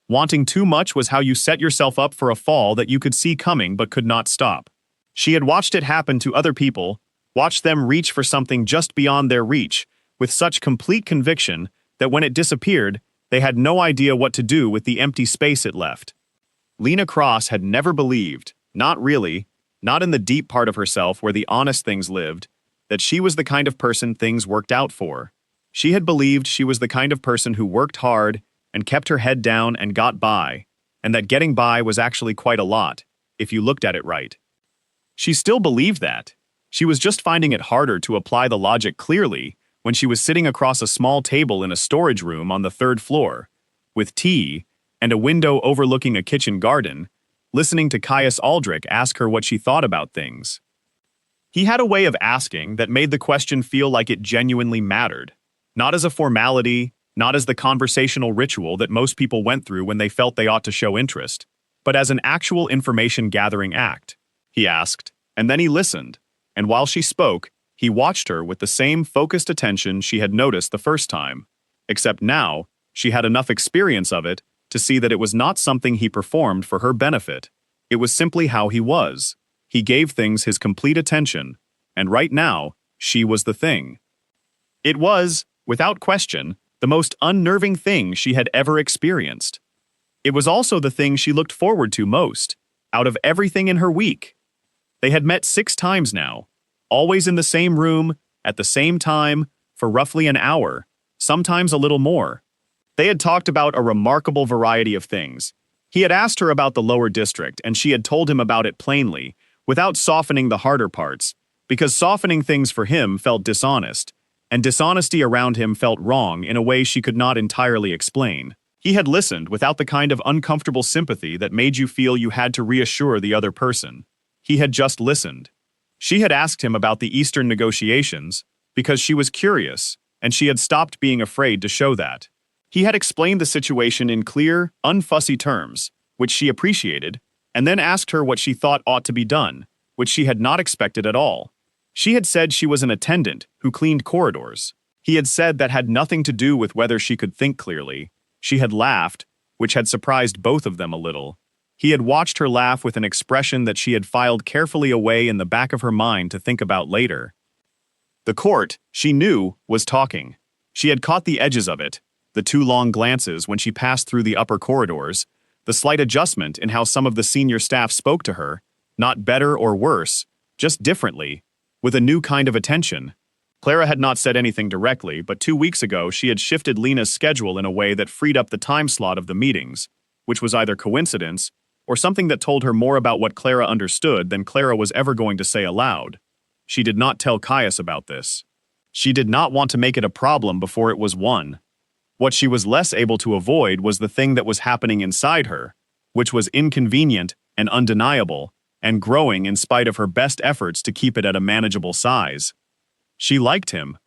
Wanting too much was how you set yourself up for a fall that you could see coming but could not stop. She had watched it happen to other people, watched them reach for something just beyond their reach, with such complete conviction that when it disappeared, they had no idea what to do with the empty space it left. Lena Cross had never believed, not really, not in the deep part of herself where the honest things lived, that she was the kind of person things worked out for. She had believed she was the kind of person who worked hard and kept her head down and got by, and that getting by was actually quite a lot, if you looked at it right. She still believed that. She was just finding it harder to apply the logic clearly when she was sitting across a small table in a storage room on the 3rd floor, with tea and a window overlooking a kitchen garden, listening to Caius Aldrich ask her what she thought about things. He had a way of asking that made the question feel like it genuinely mattered, not as a formality, not as the conversational ritual that most people went through when they felt they ought to show interest, but as an actual information-gathering act. He asked, and then he listened, and while she spoke, he watched her with the same focused attention she had noticed the first time, except now, she had enough experience of it to see that it was not something he performed for her benefit. It was simply how he was. He gave things his complete attention, and right now, she was the thing. It was, without question, the most unnerving thing she had ever experienced. It was also the thing she looked forward to most, out of everything in her week. They had met 6 times now, always in the same room, at the same time, for roughly an hour, sometimes a little more. They had talked about a remarkable variety of things. He had asked her about the lower district, and she had told him about it plainly, without softening the harder parts, because softening things for him felt dishonest, and dishonesty around him felt wrong in a way she could not entirely explain. He had listened without the kind of uncomfortable sympathy that made you feel you had to reassure the other person. He had just listened. She had asked him about the Eastern negotiations because she was curious, and she had stopped being afraid to show that. He had explained the situation in clear, unfussy terms, which she appreciated, and then asked her what she thought ought to be done, which she had not expected at all. She had said she was an attendant who cleaned corridors. He had said that had nothing to do with whether she could think clearly. She had laughed, which had surprised both of them a little. He had watched her laugh with an expression that she had filed carefully away in the back of her mind to think about later. The court, she knew, was talking. She had caught the edges of it, the 2 long glances when she passed through the upper corridors, the slight adjustment in how some of the senior staff spoke to her, not better or worse, just differently, with a new kind of attention. Clara had not said anything directly, but 2 weeks ago she had shifted Lena's schedule in a way that freed up the time slot of the meetings, which was either coincidence or something that told her more about what Clara understood than Clara was ever going to say aloud. She did not tell Caius about this. She did not want to make it a problem before it was one. What she was less able to avoid was the thing that was happening inside her, which was inconvenient and undeniable, and growing in spite of her best efforts to keep it at a manageable size. She liked him.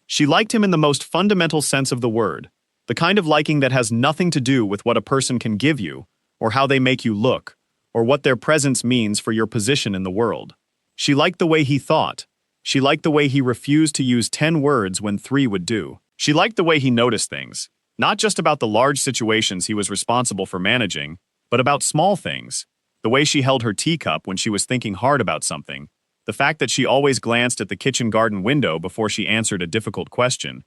She liked him in the most fundamental sense of the word, the kind of liking that has nothing to do with what a person can give you, or how they make you look, or what their presence means for your position in the world. She liked the way he thought. She liked the way he refused to use 10 words when 3 would do. She liked the way he noticed things, not just about the large situations he was responsible for managing, but about small things. The way she held her teacup when she was thinking hard about something, the fact that she always glanced at the kitchen garden window before she answered a difficult question.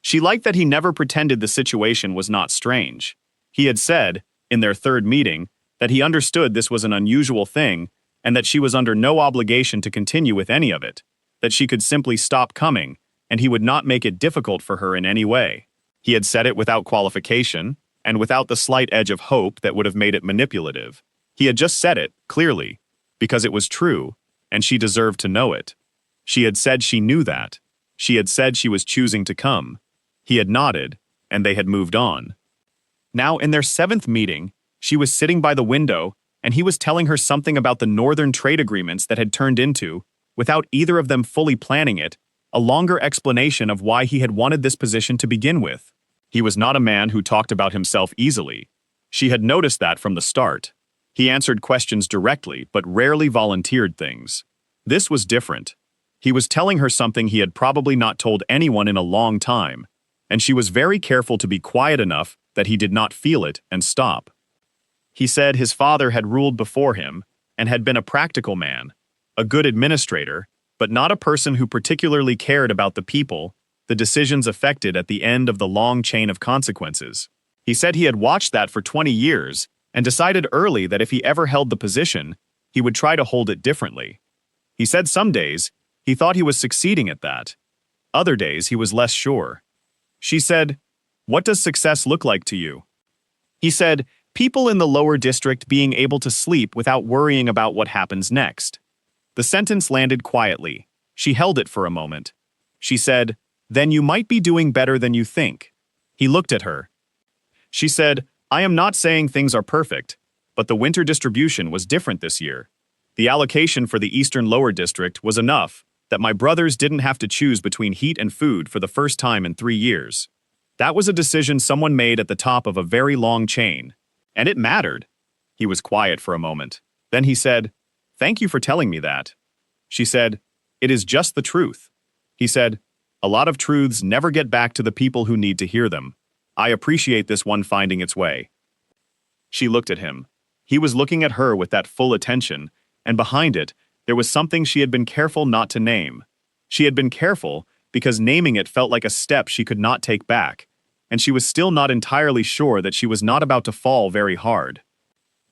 She liked that he never pretended the situation was not strange. He had said, in their 3rd meeting, that he understood this was an unusual thing and that she was under no obligation to continue with any of it, that she could simply stop coming, and he would not make it difficult for her in any way. He had said it without qualification, and without the slight edge of hope that would have made it manipulative. He had just said it, clearly, because it was true, and she deserved to know it. She had said she knew that. She had said she was choosing to come. He had nodded, and they had moved on. Now, in their 7th meeting, she was sitting by the window, and he was telling her something about the northern trade agreements that had turned into, without either of them fully planning it, a longer explanation of why he had wanted this position to begin with. He was not a man who talked about himself easily. She had noticed that from the start. He answered questions directly, but rarely volunteered things. This was different. He was telling her something he had probably not told anyone in a long time, and she was very careful to be quiet enough that he did not feel it and stop. He said his father had ruled before him and had been a practical man, a good administrator, but not a person who particularly cared about the people, the decisions affected at the end of the long chain of consequences. He said he had watched that for 20 years and decided early that if he ever held the position, he would try to hold it differently. He said some days He thought he was succeeding at that. Other days he was less sure. She said, "What does success look like to you?" He said, "People in the lower district being able to sleep without worrying about what happens next." The sentence landed quietly. She held it for a moment. She said, "Then you might be doing better than you think." He looked at her. She said, "I am not saying things are perfect, but the winter distribution was different this year. The allocation for the Eastern Lower District was enough that my brothers didn't have to choose between heat and food for the first time in 3 years. That was a decision someone made at the top of a very long chain, and it mattered." He was quiet for a moment. Then he said, "Thank you for telling me that." She said, "It is just the truth." He said, "A lot of truths never get back to the people who need to hear them. I appreciate this one finding its way." She looked at him. He was looking at her with that full attention, and behind it, there was something she had been careful not to name. She had been careful because naming it felt like a step she could not take back, and she was still not entirely sure that she was not about to fall very hard.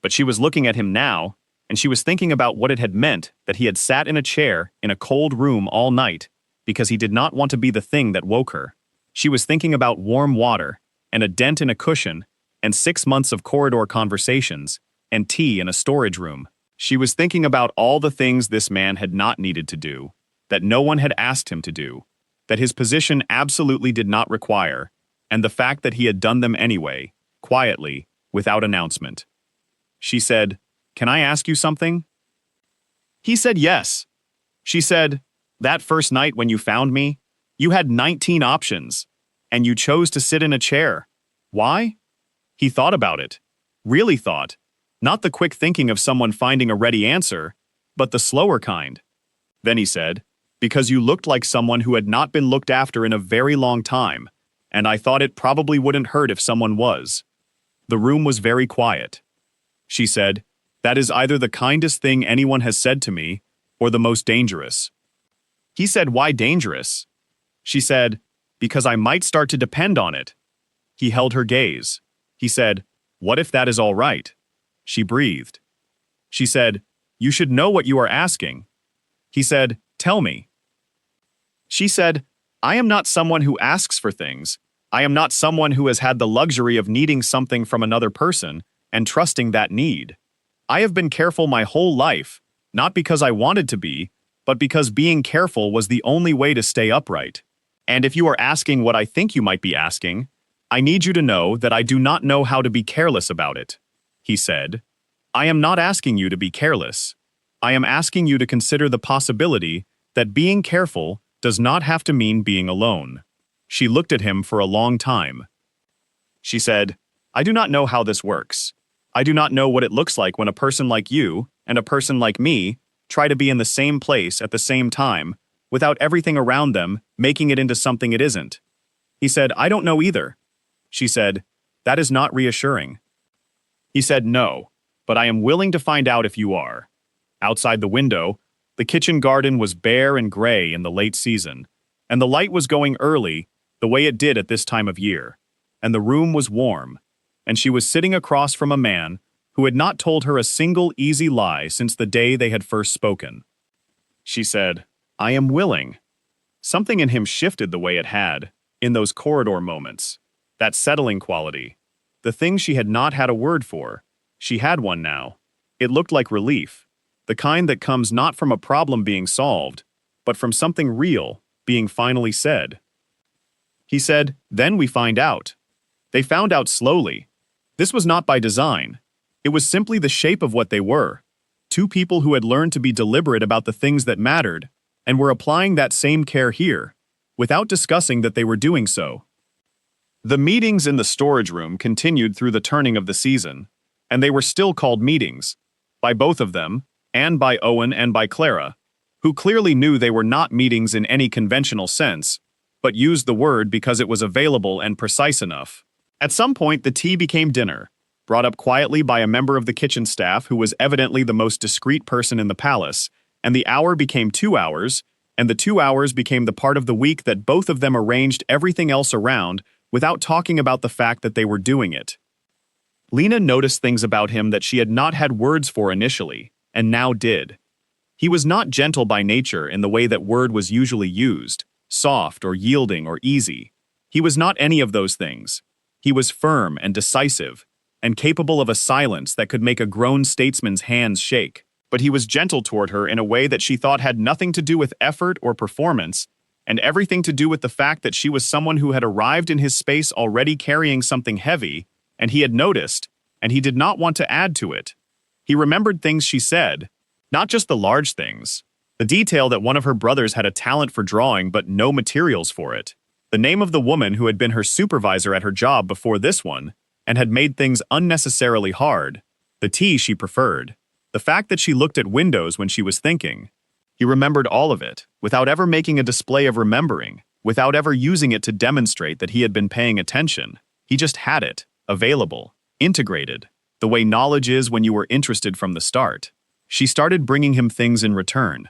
But she was looking at him now, and she was thinking about what it had meant that he had sat in a chair in a cold room all night because he did not want to be the thing that woke her. She was thinking about warm water, and a dent in a cushion, and 6 months of corridor conversations, and tea in a storage room. She was thinking about all the things this man had not needed to do, that no one had asked him to do, that his position absolutely did not require, and the fact that he had done them anyway, quietly, without announcement. She said, "Can I ask you something?" He said yes. She said, "That first night when you found me, you had 19 options, and you chose to sit in a chair. Why?" He thought about it. Really thought. Not the quick thinking of someone finding a ready answer, but the slower kind. Then he said, "Because you looked like someone who had not been looked after in a very long time, and I thought it probably wouldn't hurt if someone was." The room was very quiet. She said, "That is either the kindest thing anyone has said to me, or the most dangerous." He said, "Why dangerous?" She said, "Because I might start to depend on it." He held her gaze. He said, "What if that is all right?" She breathed. She said, "You should know what you are asking." He said, "Tell me." She said, "I am not someone who asks for things. I am not someone who has had the luxury of needing something from another person and trusting that need. I have been careful my whole life, not because I wanted to be, but because being careful was the only way to stay upright. And if you are asking what I think you might be asking, I need you to know that I do not know how to be careless about it." He said, "I am not asking you to be careless. I am asking you to consider the possibility that being careful does not have to mean being alone." She looked at him for a long time. She said, "I do not know how this works. I do not know what it looks like when a person like you and a person like me try to be in the same place at the same time, without everything around them making it into something it isn't." He said, "I don't know either." She said, "That is not reassuring." He said, "No, but I am willing to find out if you are." Outside the window, the kitchen garden was bare and gray in the late season, and the light was going early, the way it did at this time of year, and the room was warm, and she was sitting across from a man who had not told her a single easy lie since the day they had first spoken. She said, "I am willing." Something in him shifted the way it had, in those corridor moments. That settling quality. The thing she had not had a word for. She had one now. It looked like relief. The kind that comes not from a problem being solved, but from something real being finally said. He said, "Then we find out." They found out slowly. This was not by design. It was simply the shape of what they were. Two people who had learned to be deliberate about the things that mattered, and were applying that same care here, without discussing that they were doing so. The meetings in the storage room continued through the turning of the season, and they were still called meetings, by both of them, and by Owen and by Clara, who clearly knew they were not meetings in any conventional sense, but used the word because it was available and precise enough. At some point, the tea became dinner, brought up quietly by a member of the kitchen staff who was evidently the most discreet person in the palace, and the hour became 2 hours, and the 2 hours became the part of the week that both of them arranged everything else around without talking about the fact that they were doing it. Lena noticed things about him that she had not had words for initially, and now did. He was not gentle by nature in the way that word was usually used, soft or yielding or easy. He was not any of those things. He was firm and decisive, and capable of a silence that could make a grown statesman's hands shake. But he was gentle toward her in a way that she thought had nothing to do with effort or performance, and everything to do with the fact that she was someone who had arrived in his space already carrying something heavy, and he had noticed, and he did not want to add to it. He remembered things she said, not just the large things. The detail that one of her brothers had a talent for drawing but no materials for it. The name of the woman who had been her supervisor at her job before this one, and had made things unnecessarily hard. The tea she preferred. The fact that she looked at windows when she was thinking. He remembered all of it, without ever making a display of remembering, without ever using it to demonstrate that he had been paying attention. He just had it, available, integrated, the way knowledge is when you were interested from the start. She started bringing him things in return.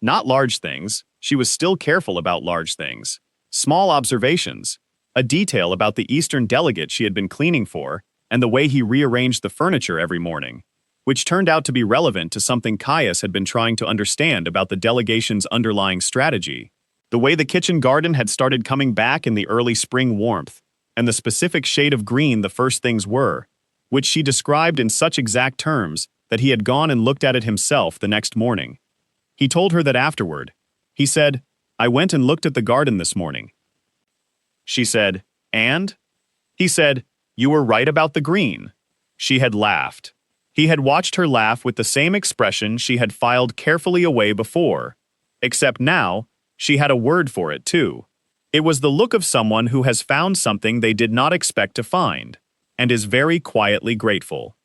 Not large things, she was still careful about large things. Small observations, a detail about the Eastern delegate she had been cleaning for, and the way he rearranged the furniture every morning, which turned out to be relevant to something Caius had been trying to understand about the delegation's underlying strategy. The way the kitchen garden had started coming back in the early spring warmth, and the specific shade of green the first things were, which she described in such exact terms that he had gone and looked at it himself the next morning. He told her that afterward. He said, "I went and looked at the garden this morning." She said, "And?" He said, "You were right about the green." She had laughed. He had watched her laugh with the same expression she had filed carefully away before. Except now, she had a word for it too. It was the look of someone who has found something they did not expect to find, and is very quietly grateful.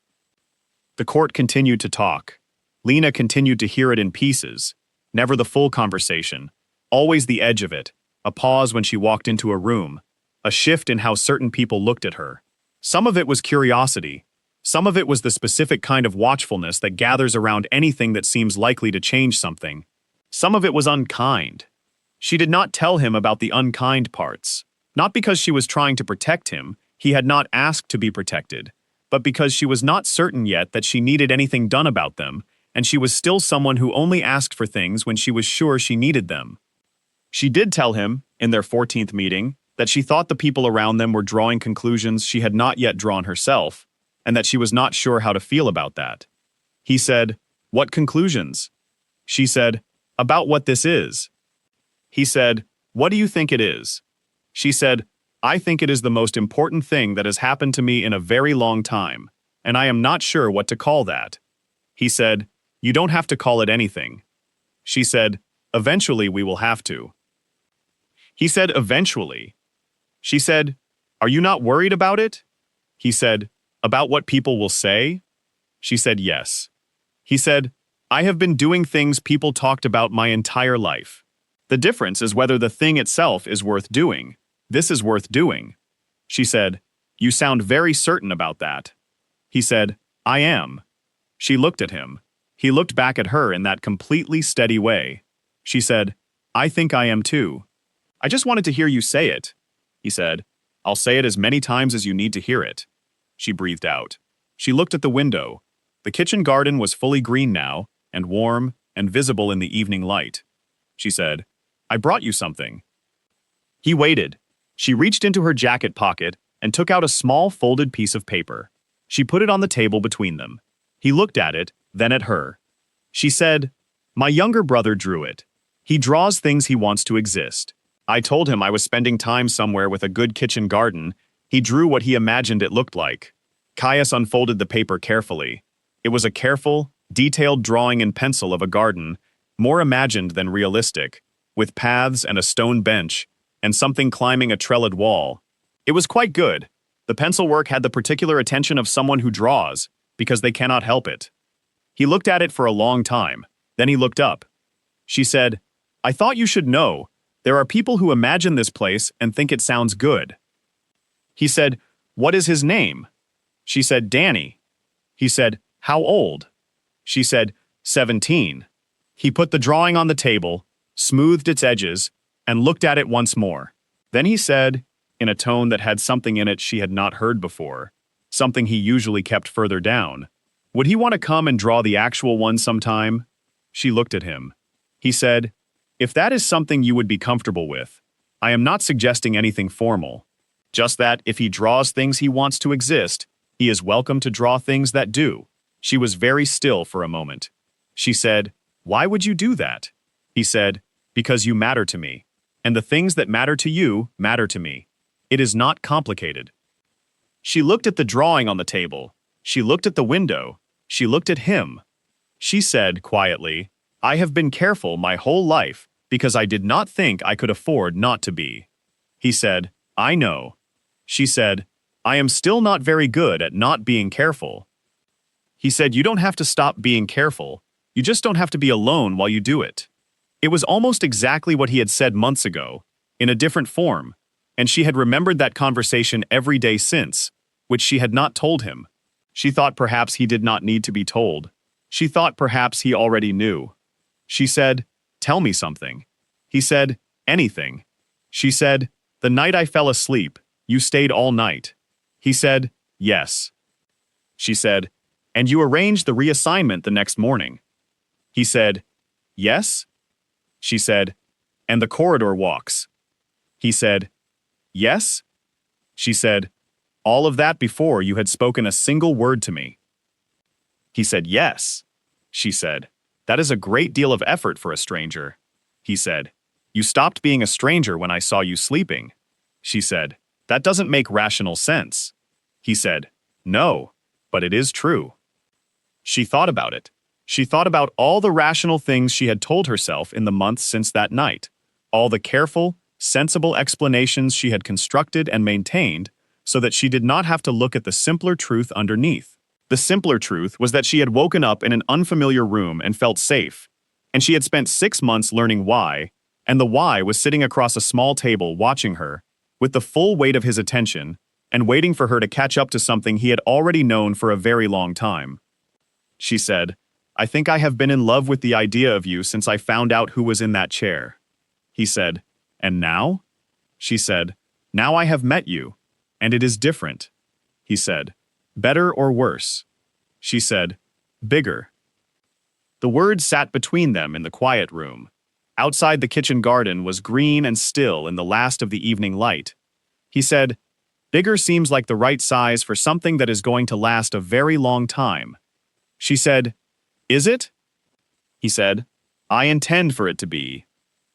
The court continued to talk. Lena continued to hear it in pieces, never the full conversation, always the edge of it, a pause when she walked into a room, a shift in how certain people looked at her. Some of it was curiosity. Some of it was the specific kind of watchfulness that gathers around anything that seems likely to change something. Some of it was unkind. She did not tell him about the unkind parts, not because she was trying to protect him, he had not asked to be protected, but because she was not certain yet that she needed anything done about them, and she was still someone who only asked for things when she was sure she needed them. She did tell him, in their 14th meeting, that she thought the people around them were drawing conclusions she had not yet drawn herself, and that she was not sure how to feel about that. He said, "What conclusions?" She said, "About what this is." He said, "What do you think it is?" She said, "I think it is the most important thing that has happened to me in a very long time, and I am not sure what to call that." He said, "You don't have to call it anything." She said, "Eventually we will have to." He said, "Eventually." She said, "Are you not worried about it?" He said, "About what people will say?" She said, "Yes." He said, "I have been doing things people talked about my entire life. The difference is whether the thing itself is worth doing. This is worth doing." She said, "You sound very certain about that." He said, "I am." She looked at him. He looked back at her in that completely steady way. She said, "I think I am too." "I just wanted to hear you say it." He said, "I'll say it as many times as you need to hear it." She breathed out. She looked at the window. The kitchen garden was fully green now, and warm, and visible in the evening light. She said, "I brought you something." He waited. She reached into her jacket pocket and took out a small folded piece of paper. She put it on the table between them. He looked at it, then at her. She said, "My younger brother drew it. He draws things he wants to exist. I told him I was spending time somewhere with a good kitchen garden. He drew what he imagined it looked like." Caius unfolded the paper carefully. It was a careful, detailed drawing in pencil of a garden, more imagined than realistic, with paths and a stone bench, and something climbing a trellised wall. It was quite good. The pencil work had the particular attention of someone who draws, because they cannot help it. He looked at it for a long time. Then he looked up. She said, "I thought you should know. There are people who imagine this place and think it sounds good." He said, "What is his name?" She said, "Danny." He said, "How old?" She said, 17. He put the drawing on the table, smoothed its edges, and looked at it once more. Then he said, in a tone that had something in it she had not heard before, something he usually kept further down, "Would he want to come and draw the actual one sometime?" She looked at him. He said, "If that is something you would be comfortable with, I am not suggesting anything formal. Just that if he draws things he wants to exist, he is welcome to draw things that do." She was very still for a moment. She said, "Why would you do that?" He said, "Because you matter to me, and the things that matter to you matter to me. It is not complicated." She looked at the drawing on the table. She looked at the window. She looked at him. She said quietly, "I have been careful my whole life because I did not think I could afford not to be." He said, "I know." She said, "I am still not very good at not being careful." He said, "You don't have to stop being careful. You just don't have to be alone while you do it." It was almost exactly what he had said months ago, in a different form, and she had remembered that conversation every day since, which she had not told him. She thought perhaps he did not need to be told. She thought perhaps he already knew. She said, "Tell me something." He said, "Anything." She said, "The night I fell asleep, you stayed all night." He said, "Yes." She said, "And you arranged the reassignment the next morning." He said, "Yes." She said, "And the corridor walks." He said, "Yes." She said, "All of that before you had spoken a single word to me." He said, "Yes." She said, "That is a great deal of effort for a stranger." He said, "You stopped being a stranger when I saw you sleeping." She said, "That doesn't make rational sense." He said, "No, but it is true." She thought about it. She thought about all the rational things she had told herself in the months since that night, all the careful, sensible explanations she had constructed and maintained so that she did not have to look at the simpler truth underneath. The simpler truth was that she had woken up in an unfamiliar room and felt safe, and she had spent 6 months learning why, and the why was sitting across a small table watching her, with the full weight of his attention, and waiting for her to catch up to something he had already known for a very long time. She said, "I think I have been in love with the idea of you since I found out who was in that chair." He said, "And now?" She said, "Now I have met you, and it is different." He said, "Better or worse?" She said, "Bigger." The words sat between them in the quiet room. Outside the kitchen garden was green and still in the last of the evening light. He said, "Bigger seems like the right size for something that is going to last a very long time." She said, "Is it?" He said, "I intend for it to be."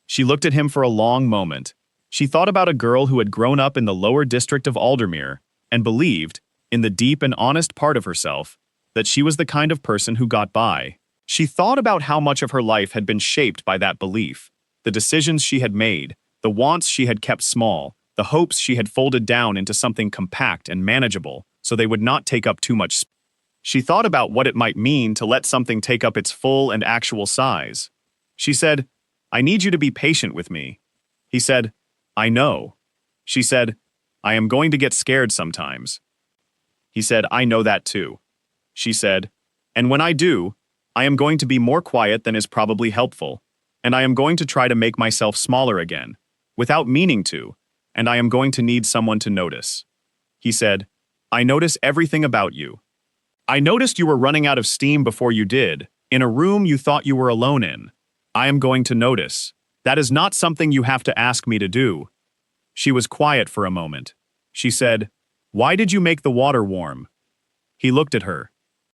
She looked at him for a long moment. She thought about a girl who had grown up in the lower district of Aldermere and believed, in the deep and honest part of herself, that she was the kind of person who got by. She thought about how much of her life had been shaped by that belief, the decisions she had made, the wants she had kept small, the hopes she had folded down into something compact and manageable so they would not take up too much space. She thought about what it might mean to let something take up its full and actual size. She said, "I need you to be patient with me." He said, "I know." She said, "I am going to get scared sometimes." He said, "I know that too." She said, "And when I do, I am going to be more quiet than is probably helpful, and I am going to try to make myself smaller again, without meaning to, and I am going to need someone to notice." He said, "I notice everything about you. I noticed you were running out of steam before you did, in a room you thought you were alone in. I am going to notice. That is not something you have to ask me to do." She was quiet for a moment. She said, "Why did you make the water warm?" He looked at her.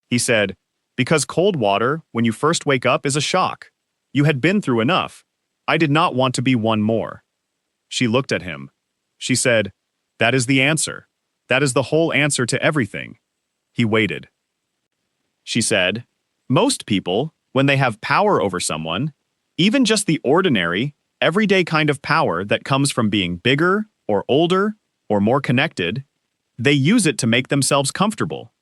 He said, "Because cold water, when you first wake up, is a shock. You had been through enough. I did not want to be one more." She looked at him. She said, "That is the answer. That is the whole answer to everything." He waited. She said, "Most people, when they have power over someone, even just the ordinary, everyday kind of power that comes from being bigger, or older, or more connected, they use it to make themselves comfortable.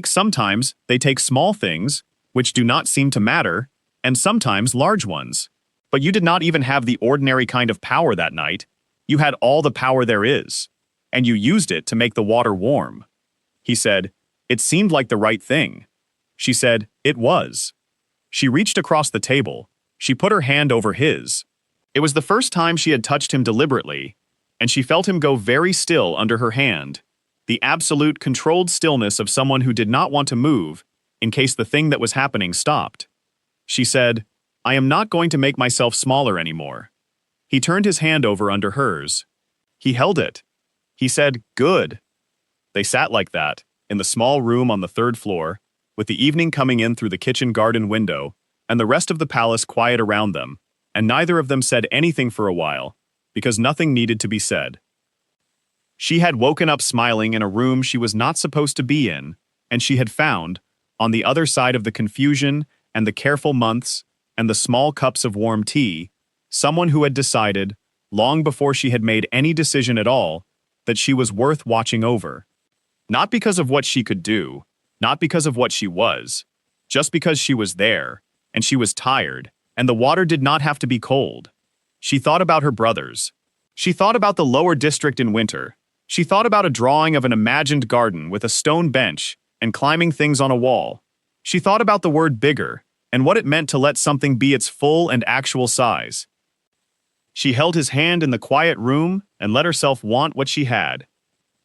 Sometimes they take small things, which do not seem to matter, and sometimes large ones. But you did not even have the ordinary kind of power that night. You had all the power there is, and you used it to make the water warm." He said, "It seemed like the right thing." She said, "It was." She reached across the table. She put her hand over his. It was the first time she had touched him deliberately, and she felt him go very still under her hand, the absolute controlled stillness of someone who did not want to move in case the thing that was happening stopped. She said, "I am not going to make myself smaller anymore." He turned his hand over under hers. He held it. He said, "Good." They sat like that, in the small room on the third floor, with the evening coming in through the kitchen garden window, and the rest of the palace quiet around them, and neither of them said anything for a while, because nothing needed to be said. She had woken up smiling in a room she was not supposed to be in, and she had found, on the other side of the confusion and the careful months and the small cups of warm tea, someone who had decided, long before she had made any decision at all, that she was worth watching over. Not because of what she could do, not because of what she was, just because she was there, and she was tired, and the water did not have to be cold. She thought about her brothers. She thought about the lower district in winter. She thought about a drawing of an imagined garden with a stone bench and climbing things on a wall. She thought about the word bigger and what it meant to let something be its full and actual size. She held his hand in the quiet room and let herself want what she had.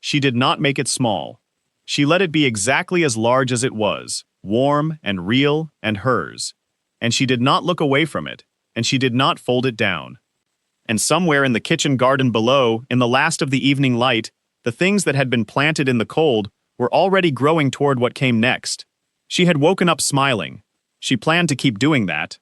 She did not make it small. She let it be exactly as large as it was, warm and real and hers. And she did not look away from it, and she did not fold it down. And somewhere in the kitchen garden below, in the last of the evening light, the things that had been planted in the cold were already growing toward what came next. She had woken up smiling. She planned to keep doing that,